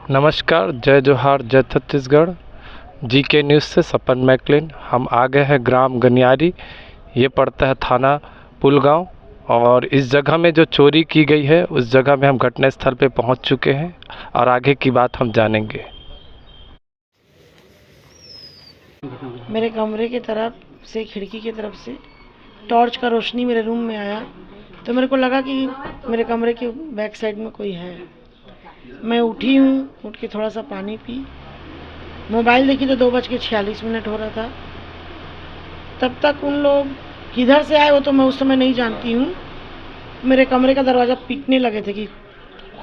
नमस्कार, जय जोहार, जय छत्तीसगढ़। जीके न्यूज़ से सपन मैकलिन। हम आ गए हैं ग्राम गनियारी। ये पड़ता है थाना पुलगांव। और इस जगह में जो चोरी की गई है उस जगह में हम घटनास्थल पे पहुंच चुके हैं और आगे की बात हम जानेंगे। मेरे कमरे की तरफ से, खिड़की की तरफ से टॉर्च का रोशनी मेरे रूम में आया तो मेरे को लगा कि मेरे कमरे के बैक साइड में कोई है। मैं उठी हूँ, उठ के थोड़ा सा पानी पी, मोबाइल देखी तो 2:46 हो रहा था। तब तक उन लोग किधर से आए वो तो मैं उस समय नहीं जानती हूँ। मेरे कमरे का दरवाज़ा पीटने लगे थे कि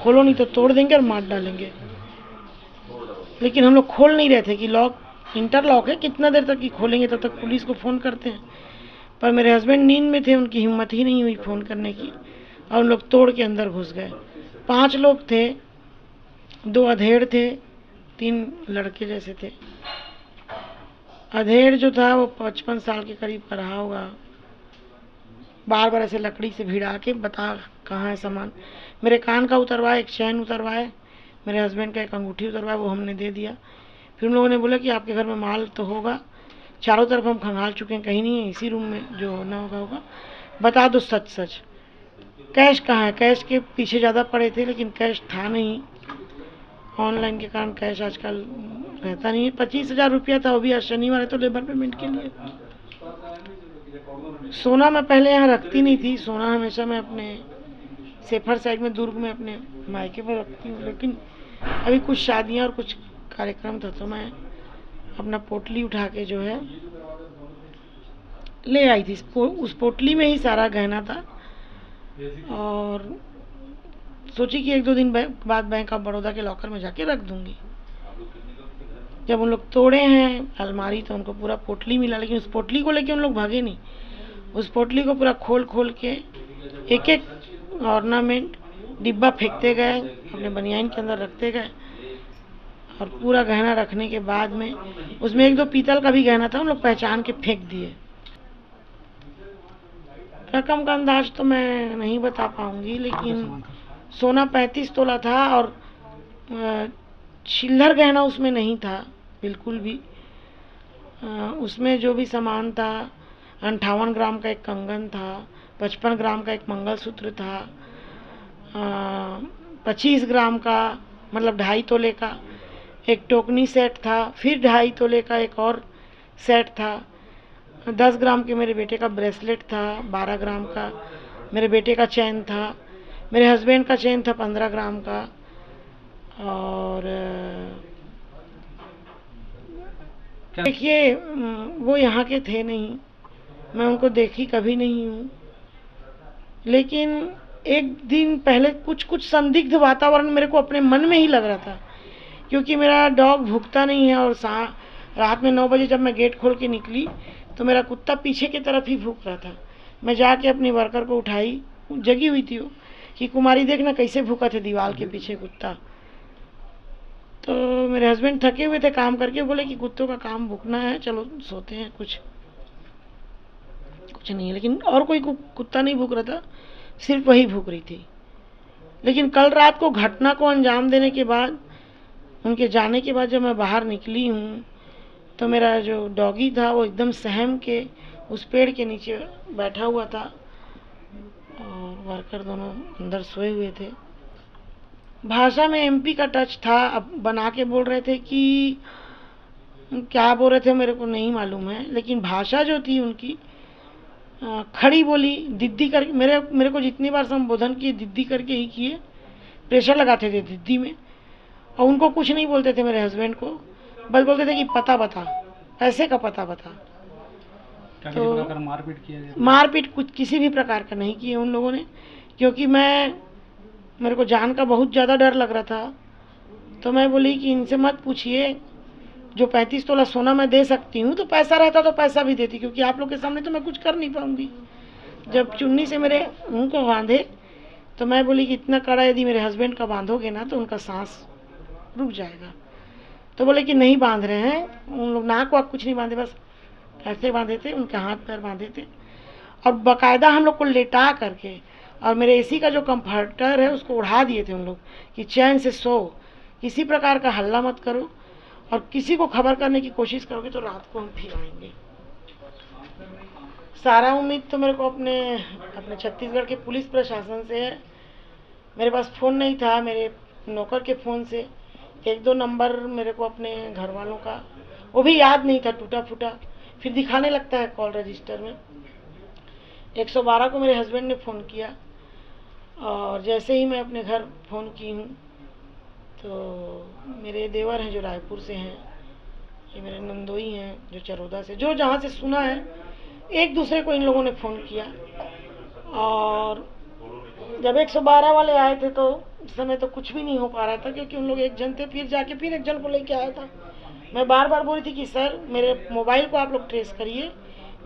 खोलो नहीं तो तोड़ देंगे और मार डालेंगे। लेकिन हम लोग खोल नहीं रहे थे कि लॉक इंटरलॉक है, कितना देर तक ही खोलेंगे, तब तक पुलिस को फ़ोन करते हैं। पर मेरे हस्बैंड नींद में थे, उनकी हिम्मत ही नहीं हुई फ़ोन करने की और उन लोग तोड़ के अंदर घुस गए। 5 लोग थे, 2 अधेड़ थे, 3 लड़के जैसे थे। अधेड़ जो था वो 55 साल के करीब का रहा होगा। बार बार ऐसे लकड़ी से भिड़ा के बता कहाँ है सामान। मेरे कान का उतरवाए, एक चैन उतरवाए, मेरे हस्बैंड का एक अंगूठी उतरवाए, वो हमने दे दिया। फिर उन लोगों ने बोला कि आपके घर में माल तो होगा। चारों तरफ हम खंगाल चुके हैं, कहीं नहीं है, इसी रूम में जो होना होगा बता दो सच सच। कैश कहाँ है? कैश के पीछे ज़्यादा पड़े थे लेकिन कैश था नहीं। ऑनलाइन के कारण कैश आजकल रहता नहीं है। 25,000 रुपया था, वो भी आज शनिवार है तो लेबर पेमेंट के लिए। सोना मैं पहले यहाँ रखती नहीं थी। सोना हमेशा मैं अपने सेफर साइड में, दुर्ग में, अपने मायके में रखती हूँ। लेकिन अभी कुछ शादियाँ और कुछ कार्यक्रम था तो मैं अपना पोटली उठा के जो है ले आई थी। उस पोटली में ही सारा गहना था और सोची कि 1-2 दिन बाद बैंक ऑफ बड़ौदा के लॉकर में जाके रख दूंगी। जब उन लोग तोड़े हैं अलमारी तो उनको पूरा पोटली मिला, लेकिन उस पोटली को लेके उन लोग भागे नहीं। उस पोटली को पूरा खोल खोल के एक एक ऑर्नामेंट डिब्बा फेंकते गए, अपने बनियान के अंदर रखते गए और पूरा गहना रखने के बाद में उसमें 1-2 पीतल का भी गहना था, उन लोग पहचान के फेंक दिए। रकम का अंदाज तो मैं नहीं बता पाऊंगी, लेकिन सोना 35 तोला था और चिल्लर गहना उसमें नहीं था बिल्कुल भी। उसमें जो भी सामान था, 58 ग्राम का एक कंगन था, 55 ग्राम का एक मंगलसूत्र था, 25 ग्राम का मतलब 2.5 तोले का एक टोकनी सेट था, फिर 2.5 तोले का एक और सेट था, 10 ग्राम के मेरे बेटे का ब्रेसलेट था, 12 ग्राम का मेरे बेटे का चेन था, मेरे हस्बैंड का चेन था 15 ग्राम का। और देखिए वो यहाँ के थे नहीं, मैं उनको देखी कभी नहीं हूँ। लेकिन एक दिन पहले कुछ कुछ संदिग्ध वातावरण मेरे को अपने मन में ही लग रहा था, क्योंकि मेरा डॉग भूखता नहीं है और रात में 9 बजे जब मैं गेट खोल के निकली तो मेरा कुत्ता पीछे की तरफ ही भूख रहा था। मैं जाके अपनी वर्कर को उठाई, जगी हुई थी वो, कि कुमारी देखना कैसे भूखा थे दीवार के पीछे कुत्ता। तो मेरे हस्बैंड थके हुए थे काम करके, बोले कि कुत्तों का काम भूखना है, चलो सोते हैं। कुछ नहीं, लेकिन और कोई कुत्ता नहीं भूख रहा था, सिर्फ वही भूख रही थी। लेकिन कल रात को घटना को अंजाम देने के बाद, उनके जाने के बाद जब मैं बाहर निकली हूँ तो मेरा जो डॉगी था वो एकदम सहम के उस पेड़ के नीचे बैठा हुआ था और वर्कर दोनों अंदर सोए हुए थे। भाषा में एमपी का टच था। अब बना के बोल रहे थे कि क्या बोल रहे थे मेरे को नहीं मालूम है, लेकिन भाषा जो थी उनकी खड़ी बोली, दिद्दी करके मेरे को जितनी बार संबोधन किए दिद्दी करके ही किए, प्रेशर लगाते थे दिद्दी में। और उनको कुछ नहीं बोलते थे मेरे हस्बैंड को, बस बोलते थे कि पता बता, पैसे का पता बता। तो मारपीट किया? मारपीट कुछ किसी भी प्रकार का नहीं किए उन लोगों ने, क्योंकि मेरे को जान का बहुत ज़्यादा डर लग रहा था। तो मैं बोली कि इनसे मत पूछिए, जो 35 तोला सोना मैं दे सकती हूँ तो पैसा रहता तो पैसा भी देती, क्योंकि आप लोग के सामने तो मैं कुछ कर नहीं पाऊंगी। जब चुन्नी से मेरे मुंह को बांधे तो मैं बोली कि इतना कड़ा यदि मेरे हस्बैंड का बांधोगे ना तो उनका सांस रुक जाएगा। तो बोले कि नहीं बांध रहे हैं। उन लोग नाक वाक कुछ नहीं बांधे, बस ऐसे बांधे थे, उनके हाथ पैर बांधे थे और बाकायदा हम लोग को लेटा करके, और मेरे एसी का जो कंफर्टर है उसको उड़ा दिए थे उन लोग कि चैन से सो। किसी प्रकार का हल्ला मत करो, और किसी को खबर करने की कोशिश करोगे तो रात को हम फिर आएंगे। सारा उम्मीद तो मेरे को अपने छत्तीसगढ़ के पुलिस प्रशासन से है। मेरे पास फ़ोन नहीं था, मेरे नौकर के फ़ोन से 1-2 नंबर मेरे को अपने घर वालों का, वो भी याद नहीं था, टूटा फूटा, फिर दिखाने लगता है कॉल रजिस्टर में। 112 को मेरे हस्बैंड ने फ़ोन किया, और जैसे ही मैं अपने घर फ़ोन की हूँ तो मेरे देवर हैं जो रायपुर से हैं, ये मेरे नंदोई हैं जो चरोदा से, जो जहाँ से सुना है, एक दूसरे को इन लोगों ने फ़ोन किया। और जब 112 वाले आए थे तो उस समय तो कुछ भी नहीं हो पा रहा था, क्योंकि उन लोग एक जन थे, फिर जाके फिर एक जन को लेके आया था। मैं बार बार बोल रही थी कि सर मेरे मोबाइल को आप लोग ट्रेस करिए,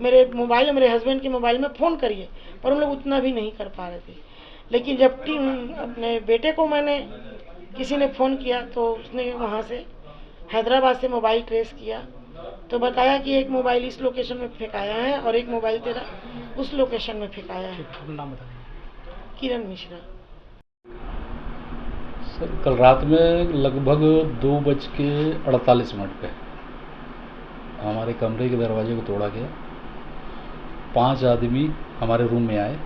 मेरे मोबाइल और मेरे हस्बैंड के मोबाइल में फ़ोन करिए, पर उन लोग उतना भी नहीं कर पा रहे थे। लेकिन जब अपने बेटे को किसी ने फ़ोन किया तो उसने वहाँ से हैदराबाद से मोबाइल ट्रेस किया, तो बताया कि एक मोबाइल इस लोकेशन में फेंकाया है और एक मोबाइल तेरा उस लोकेशन में फेंकाया है। नाम बताइए। किरण मिश्रा। सर कल रात में लगभग 2:48 पे हमारे कमरे के दरवाजे को तोड़ा गया। 5 आदमी हमारे रूम में आए,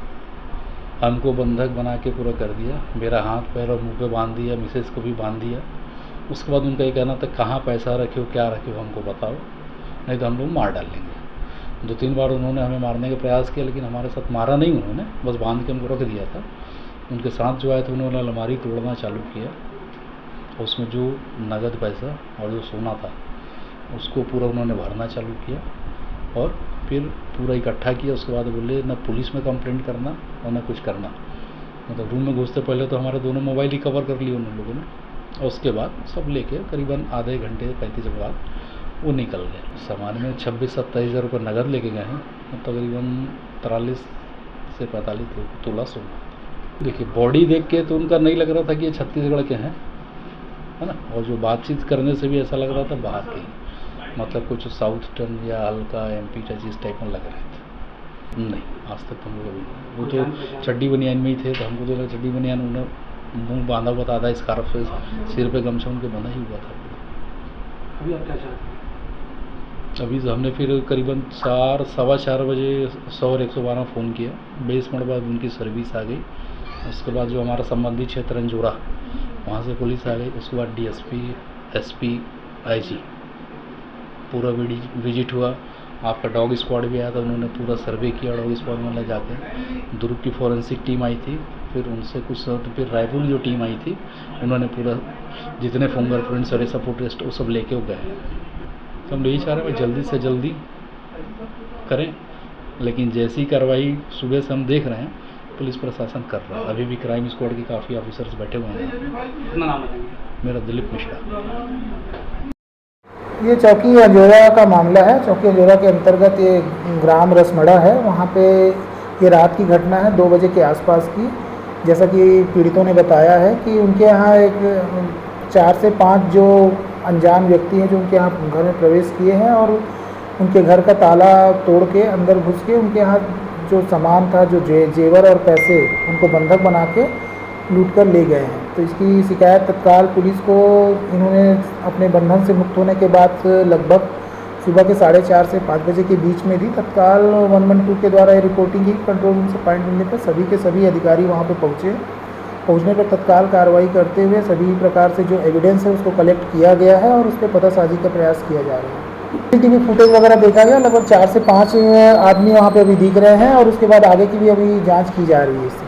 हमको बंधक बना के पूरा कर दिया, मेरा हाथ पैर और मुंह पे बांध दिया, मिसेज को भी बांध दिया। उसके बाद उनका ये कहना था कहाँ पैसा रखे हो, क्या रखे हो, हमको बताओ, नहीं तो हम लोग मार डालेंगे। 2-3 बार उन्होंने हमें मारने का प्रयास किया, लेकिन हमारे साथ मारा नहीं उन्होंने, बस बांध के हमको रख दिया था। उनके साथ जो आए थे उन्होंने अलमारी तोड़ना चालू किया, उसमें जो नगद पैसा और जो सोना था उसको पूरा उन्होंने भरना चालू किया, और फिर पूरा इकट्ठा किया। उसके बाद बोले ना पुलिस में कंप्लेंट करना और ना कुछ करना। मतलब रूम में घुसते पहले तो हमारे दोनों मोबाइल ही कवर कर लिए उन लोगों ने, और उसके बाद सब लेके करीबन आधे घंटे 35 मिनट बाद वो निकल गए। सामान में 26-27 हज़ार रुपये नगद लेके गए हैं, तकरीबन 43 से 45 तोला सोना। देखिए बॉडी देख के तो उनका नहीं लग रहा था कि ये छत्तीसगढ़ के हैं, है ना, और जो बातचीत करने से भी ऐसा लग रहा था बाहर के, मतलब कुछ साउथ टर्न या हल्का MP टच इस टाइप में लग रहे थे। नहीं, आज तक तो हम लोग अभी, वो तो चड्डी बनियान में ही थे, तो हमको तो लगा चड्डी बनियान, उन्हें मुंह बांधा हुआ था, आधा स्कार्फ से सिर पे गमछा उनके बंधा ही हुआ था। अभी आप क्या चाहते हैं? अभी तो हमने फिर करीबन 4-4:15 बजे 100 और 112 फ़ोन किया। 20 मिनट बाद उनकी सर्विस आ गई। उसके बाद जो हमारा संबंधित क्षेत्र अंजोरा, वहाँ से पुलिस आ गई। उसके बाद DSP, SP, IG पूरा विजिट हुआ। आपका डॉग स्क्वाड भी आया था, उन्होंने पूरा सर्वे किया डॉग स्क्वाड में ले जाके। दुर्ग की फॉरेंसिक टीम आई थी, फिर उनसे कुछ तो फिर रायपुर जो टीम आई थी, उन्होंने पूरा जितने फिंगरप्रिंट्स और ऐसा फुट टेस्ट वो सब लेके वो गए। तो हम यही चाह रहे हैं जल्दी से जल्दी करें, लेकिन जैसी कार्रवाई सुबह से हम देख रहे हैं पुलिस प्रशासन कर रहा है। अभी भी क्राइम स्क्वाड के काफ़ी ऑफिसर्स बैठे हुए हैं। अपना नाम बताइए। मेरा दिलीप मिश्रा। ये चौकी अंजोरा का मामला है। चौकी अंजोरा के अंतर्गत ये ग्राम रसमड़ा है, वहाँ पे ये रात की घटना है 2 बजे के आसपास की। जैसा कि पीड़ितों ने बताया है कि उनके यहाँ एक 4 से 5 जो अनजान व्यक्ति हैं जो उनके यहाँ घर में प्रवेश किए हैं, और उनके घर का ताला तोड़ के अंदर घुस के उनके यहाँ जो सामान था, जो जेवर और पैसे, उनको बंधक बना के लूट कर ले गए हैं। तो इसकी शिकायत तत्काल पुलिस को इन्होंने अपने बंधन से मुक्त होने के बाद लगभग सुबह के 4:30 से 5 बजे के बीच में दी। तत्काल 112 के द्वारा ये रिपोर्टिंग की। कंट्रोल रूम से पॉइंट मिलने पर सभी के सभी अधिकारी वहाँ पे पहुँचने पर तत्काल कार्रवाई करते हुए सभी प्रकार से जो एविडेंस है उसको कलेक्ट किया गया है, और उस पर पतासाजी का प्रयास किया जा रहा है। CCTV फुटेज वगैरह देखा गया, लगभग 4 से 5 आदमी वहाँ पे अभी दिख रहे हैं, और उसके बाद आगे की भी अभी जांच की जा रही है।